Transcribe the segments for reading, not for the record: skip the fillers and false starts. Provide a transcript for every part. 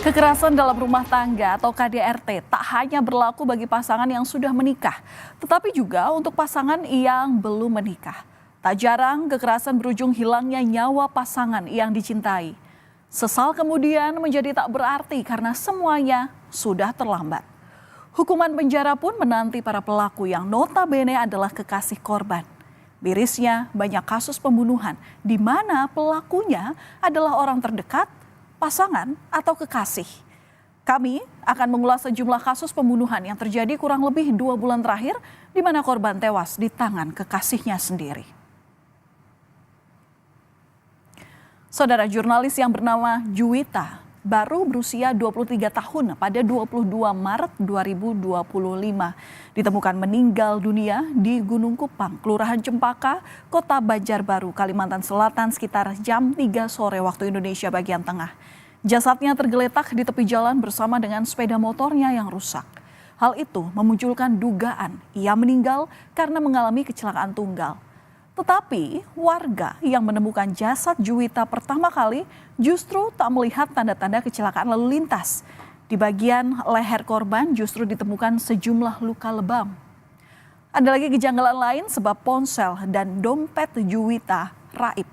Kekerasan dalam rumah tangga atau KDRT tak hanya berlaku bagi pasangan yang sudah menikah, tetapi juga untuk pasangan yang belum menikah. Tak jarang kekerasan berujung hilangnya nyawa pasangan yang dicintai. Sesal kemudian menjadi tak berarti karena semuanya sudah terlambat. Hukuman penjara pun menanti para pelaku yang notabene adalah kekasih korban. Mirisnya banyak kasus pembunuhan di mana pelakunya adalah orang terdekat, pasangan, atau kekasih. Kami akan mengulas sejumlah kasus pembunuhan yang terjadi kurang lebih 2 bulan terakhir di mana korban tewas di tangan kekasihnya sendiri. Saudara jurnalis yang bernama Juwita baru berusia 23 tahun pada 22 Maret 2025 ditemukan meninggal dunia di Gunung Kupang, Kelurahan Cempaka, Kota Banjarbaru, Kalimantan Selatan sekitar jam 3 sore waktu Indonesia bagian tengah. Jasadnya tergeletak di tepi jalan bersama dengan sepeda motornya yang rusak. Hal itu memunculkan dugaan ia meninggal karena mengalami kecelakaan tunggal. Tetapi warga yang menemukan jasad Juwita pertama kali justru tak melihat tanda-tanda kecelakaan lalu lintas. Di bagian leher korban justru ditemukan sejumlah luka lebam. Ada lagi kejanggalan lain sebab ponsel dan dompet Juwita raib.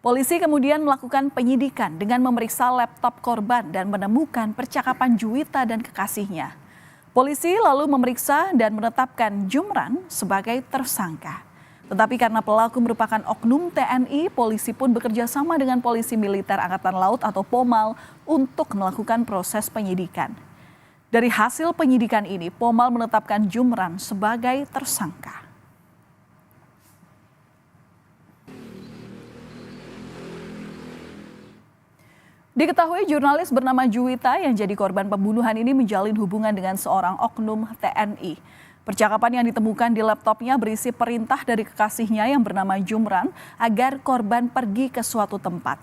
Polisi kemudian melakukan penyidikan dengan memeriksa laptop korban dan menemukan percakapan Juwita dan kekasihnya. Polisi lalu memeriksa dan menetapkan Jumran sebagai tersangka. Tetapi karena pelaku merupakan oknum TNI, polisi pun bekerja sama dengan Polisi Militer Angkatan Laut atau Pomal untuk melakukan proses penyidikan. Dari hasil penyidikan ini, Pomal menetapkan Jumran sebagai tersangka. Diketahui jurnalis bernama Juwita yang jadi korban pembunuhan ini menjalin hubungan dengan seorang oknum TNI. Percakapan yang ditemukan di laptopnya berisi perintah dari kekasihnya yang bernama Jumran agar korban pergi ke suatu tempat.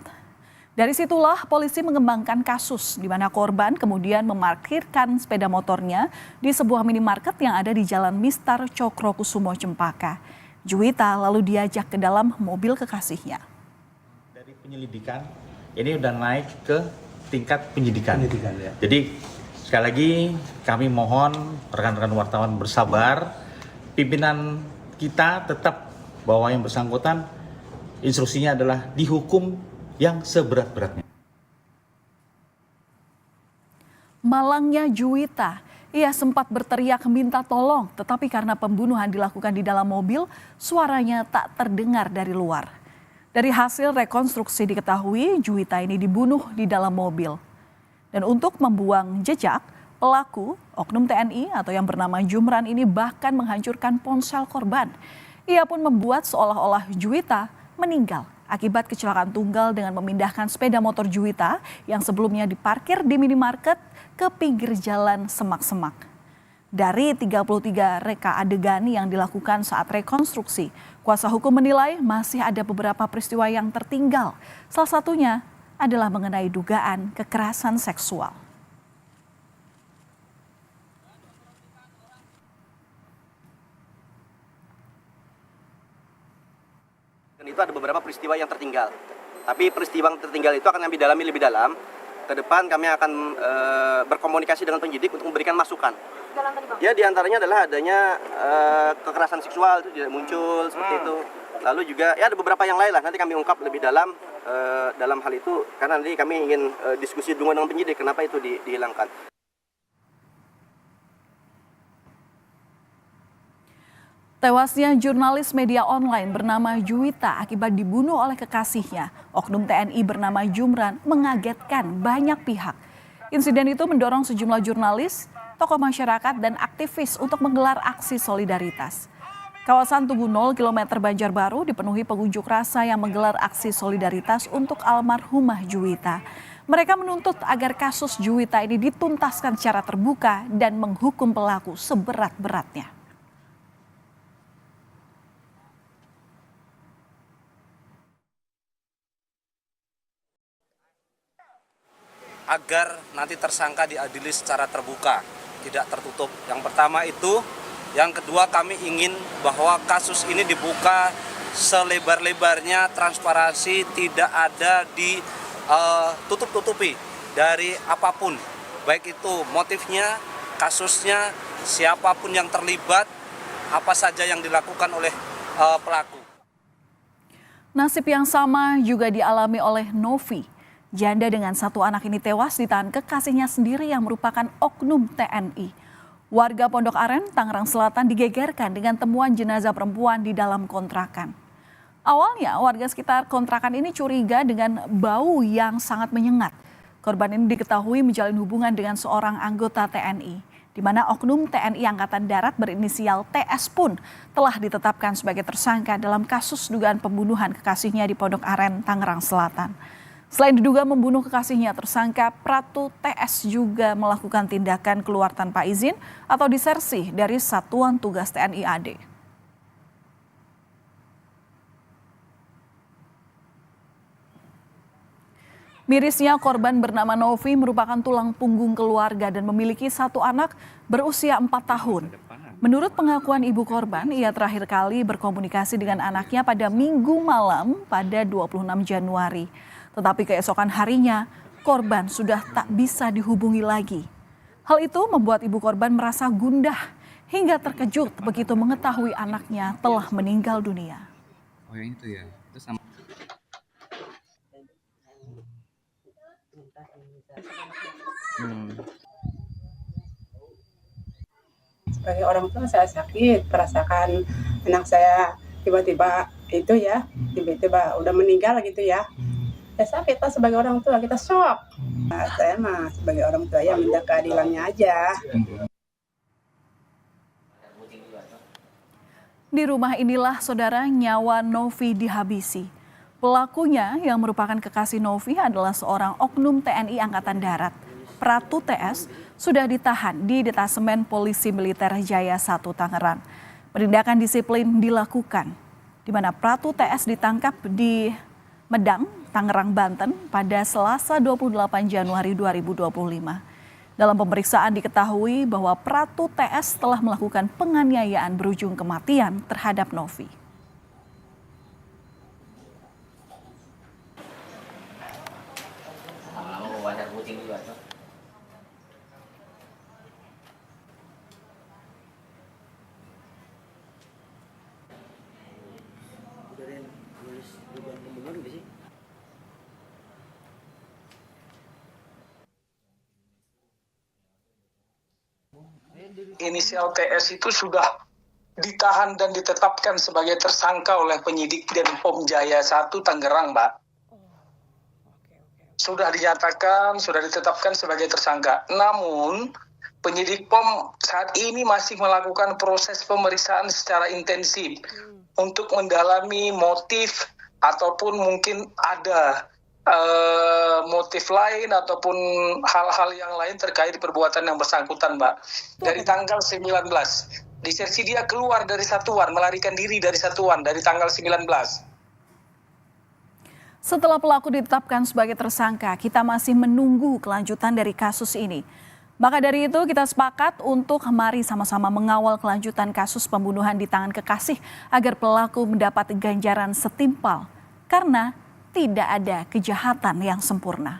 Dari situlah polisi mengembangkan kasus di mana korban kemudian memarkirkan sepeda motornya di sebuah minimarket yang ada di Jalan Mistar Cokrokusumo Cempaka. Juwita lalu diajak ke dalam mobil kekasihnya. Dari penyelidikan ini udah naik ke tingkat penyidikan ya. Jadi sekali lagi kami mohon rekan-rekan wartawan bersabar. Pimpinan kita tetap bahwa yang bersangkutan instruksinya adalah dihukum yang seberat-beratnya. Malangnya Juwita, ia sempat berteriak minta tolong, tetapi karena pembunuhan dilakukan di dalam mobil, suaranya tak terdengar dari luar. Dari hasil rekonstruksi diketahui Juwita ini dibunuh di dalam mobil. Dan untuk membuang jejak, pelaku oknum TNI atau yang bernama Jumran ini bahkan menghancurkan ponsel korban. Ia pun membuat seolah-olah Juwita meninggal akibat kecelakaan tunggal dengan memindahkan sepeda motor Juwita yang sebelumnya diparkir di minimarket ke pinggir jalan semak-semak. Dari 33 reka adegan yang dilakukan saat rekonstruksi, kuasa hukum menilai masih ada beberapa peristiwa yang tertinggal. Salah satunya adalah mengenai dugaan kekerasan seksual. Dan itu ada beberapa peristiwa yang tertinggal. Tapi peristiwa yang tertinggal itu akan kami dalami lebih dalam. Ke depan kami akan berkomunikasi dengan penyidik untuk memberikan masukan. Ya diantaranya adalah adanya kekerasan seksual itu tidak muncul seperti itu. Lalu juga ya ada beberapa yang lain lah, nanti kami ungkap lebih dalam hal itu karena nanti kami ingin diskusi dengan penyidik kenapa itu dihilangkan. Tewasnya jurnalis media online bernama Juwita akibat dibunuh oleh kekasihnya, oknum TNI bernama Jumran, mengagetkan banyak pihak. Insiden itu mendorong sejumlah jurnalis, tokoh masyarakat, dan aktivis untuk menggelar aksi solidaritas. Kawasan Tugu 0 km Banjarbaru dipenuhi pengunjuk rasa yang menggelar aksi solidaritas untuk almarhumah Juwita. Mereka menuntut agar kasus Juwita ini dituntaskan secara terbuka dan menghukum pelaku seberat-beratnya. Agar nanti tersangka diadili secara terbuka, tidak tertutup. Yang pertama itu, yang kedua kami ingin bahwa kasus ini dibuka selebar-lebarnya transparansi, tidak ada ditutup-tutupi dari apapun, baik itu motifnya, kasusnya, siapapun yang terlibat, apa saja yang dilakukan oleh pelaku. Nasib yang sama juga dialami oleh Novi. Janda dengan 1 anak ini tewas ditahan kekasihnya sendiri yang merupakan oknum TNI. Warga Pondok Aren, Tangerang Selatan digegerkan dengan temuan jenazah perempuan di dalam kontrakan. Awalnya warga sekitar kontrakan ini curiga dengan bau yang sangat menyengat. Korban ini diketahui menjalin hubungan dengan seorang anggota TNI, di mana oknum TNI Angkatan Darat berinisial TS pun telah ditetapkan sebagai tersangka dalam kasus dugaan pembunuhan kekasihnya di Pondok Aren, Tangerang Selatan. Selain diduga membunuh kekasihnya, tersangka Pratu TS juga melakukan tindakan keluar tanpa izin atau disersi dari Satuan Tugas TNI AD. Mirisnya, korban bernama Novi merupakan tulang punggung keluarga dan memiliki 1 anak berusia 4 tahun. Menurut pengakuan ibu korban, ia terakhir kali berkomunikasi dengan anaknya pada Minggu malam pada 26 Januari. Tetapi keesokan harinya, korban sudah tak bisa dihubungi lagi. Hal itu membuat ibu korban merasa gundah hingga terkejut begitu mengetahui anaknya telah meninggal dunia. Oh yang itu ya, itu sama. Sebagai orang tua saya sakit, merasakan anak saya tiba-tiba tiba-tiba udah meninggal gitu ya. Ya sakit lah sebagai orang tua, kita shock. Nah, saya mah sebagai orang tua ya minta keadilannya aja. Di rumah inilah saudara nyawa Novi dihabisi. Pelakunya yang merupakan kekasih Novi adalah seorang oknum TNI Angkatan Darat. Pratu TS sudah ditahan di Detasemen Polisi Militer Jaya 1 Tangerang. Penindakan disiplin dilakukan, di mana Pratu TS ditangkap di Medang, Tangerang, Banten pada Selasa 28 Januari 2025. Dalam pemeriksaan diketahui bahwa Pratu TS telah melakukan penganiayaan berujung kematian terhadap Novi. Inisial TS itu sudah ditahan dan ditetapkan sebagai tersangka oleh penyidik Denpom Jaya 1 Tangerang, Mbak. Sudah dinyatakan, sudah ditetapkan sebagai tersangka. Namun, penyidik POM saat ini masih melakukan proses pemeriksaan secara intensif untuk mendalami motif ataupun mungkin ada motif lain ataupun hal-hal yang lain terkait perbuatan yang bersangkutan, Mbak. Dari tanggal 19, disersi dia keluar dari satuan, melarikan diri dari satuan dari tanggal 19. Setelah pelaku ditetapkan sebagai tersangka, kita masih menunggu kelanjutan dari kasus ini. Maka dari itu kita sepakat untuk mari sama-sama mengawal kelanjutan kasus pembunuhan di tangan kekasih agar pelaku mendapat ganjaran setimpal. Karena tidak ada kejahatan yang sempurna.